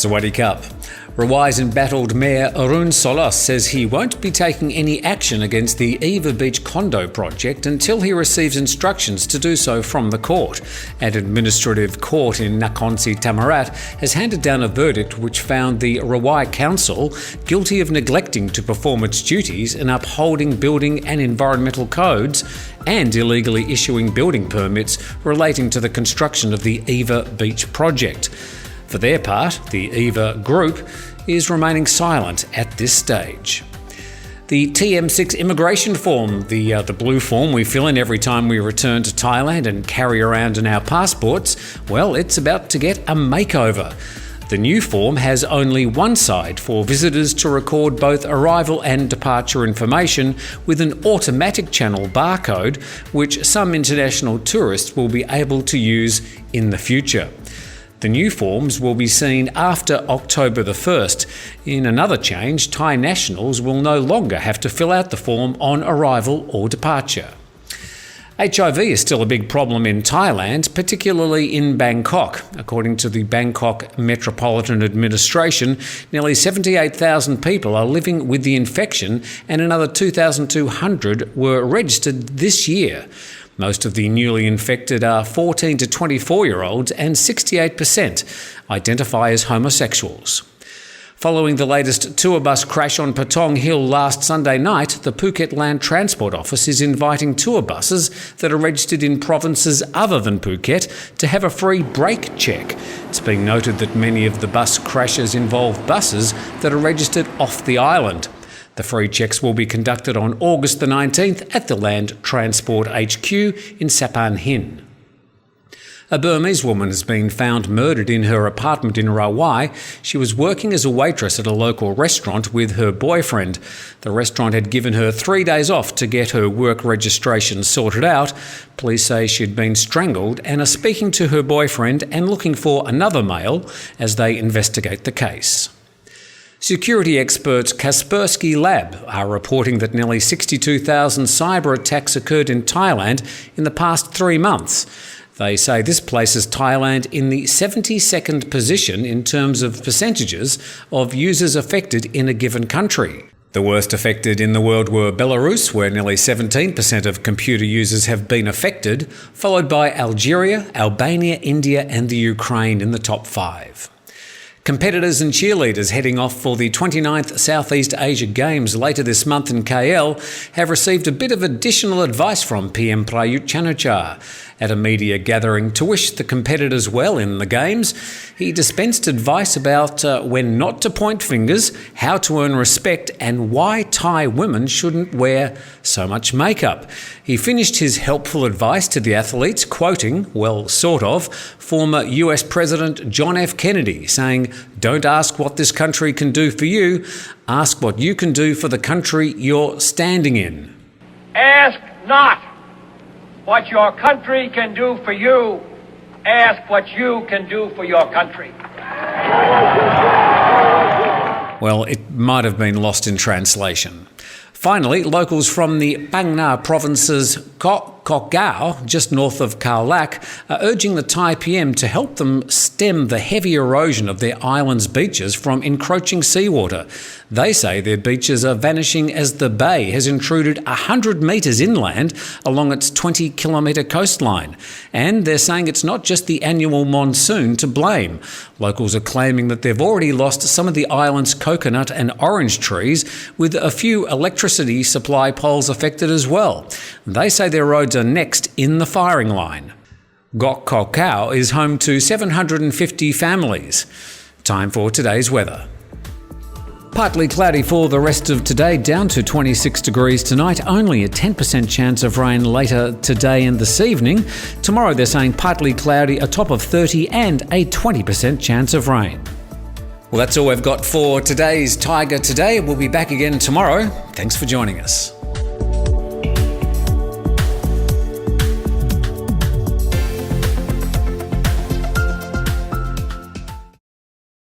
Sawadee Cup. Rawai's embattled Mayor Arun Solas says he won't be taking any action against the Eva Beach condo project until he receives instructions to do so from the court. An administrative court in Nakhon Si Thammarat has handed down a verdict which found the Rawai Council guilty of neglecting to perform its duties in upholding building and environmental codes and illegally issuing building permits relating to the construction of the Eva Beach project. For their part, the Eva Group is remaining silent at this stage. The TM6 Immigration Forum, the blue form we fill in every time we return to Thailand and carry around in our passports, well, it's about to get a makeover. The new form has only one side for visitors to record both arrival and departure information with an automatic channel barcode, which some international tourists will be able to use in the future. The new forms will be seen after October the 1st. In another change, Thai nationals will no longer have to fill out the form on arrival or departure. HIV is still a big problem in Thailand, particularly in Bangkok. According to the Bangkok Metropolitan Administration, nearly 78,000 people are living with the infection and another 2,200 were registered this year. Most of the newly infected are 14 to 24-year-olds and 68% identify as homosexuals. Following the latest tour bus crash on Patong Hill last Sunday night, the Phuket Land Transport Office is inviting tour buses that are registered in provinces other than Phuket to have a free brake check. It's been noted that many of the bus crashes involve buses that are registered off the island. The free checks will be conducted on August the 19th at the Land Transport HQ in Sapan Hin. A Burmese woman has been found murdered in her apartment in Rawai. She was working as a waitress at a local restaurant with her boyfriend. The restaurant had given her 3 days off to get her work registration sorted out. Police say she'd been strangled and are speaking to her boyfriend and looking for another male as they investigate the case. Security experts Kaspersky Lab are reporting that nearly 62,000 cyber attacks occurred in Thailand in the past 3 months. They say this places Thailand in the 72nd position in terms of percentages of users affected in a given country. The worst affected in the world were Belarus, where nearly 17% of computer users have been affected, followed by Algeria, Albania, India and the Ukraine in the top 5. Competitors and cheerleaders heading off for the 29th Southeast Asia Games later this month in KL have received a bit of additional advice from PM Prayut Chan-o-cha. At a media gathering to wish the competitors well in the Games, he dispensed advice about when not to point fingers, how to earn respect and why Thai women shouldn't wear so much makeup. He finished his helpful advice to the athletes, quoting, well, sort of, former US President John F. Kennedy, saying, "Don't ask what this country can do for you, ask what you can do for the country you're standing in." Ask not what your country can do for you, ask what you can do for your country. Well, it might have been lost in translation. Finally, locals from the Phang Nga province's Koh Who Khao, just north of Khao Lak, are urging the Thai PM to help them stem the heavy erosion of their island's beaches from encroaching seawater. They say their beaches are vanishing as the bay has intruded 100 metres inland along its 20-kilometre coastline. And they're saying it's not just the annual monsoon to blame. Locals are claiming that they've already lost some of the island's coconut and orange trees, with a few electricity supply poles affected as well. They say their roads are next in the firing line. Koh Who Khao is home to 750 families. Time for today's weather. Partly cloudy for the rest of today, down to 26 degrees tonight, only a 10% chance of rain later today and this evening. Tomorrow they're saying partly cloudy, a top of 30 and a 20% chance of rain. Well, that's all we've got for today's Thaiger Today. We'll be back again tomorrow. Thanks for joining us.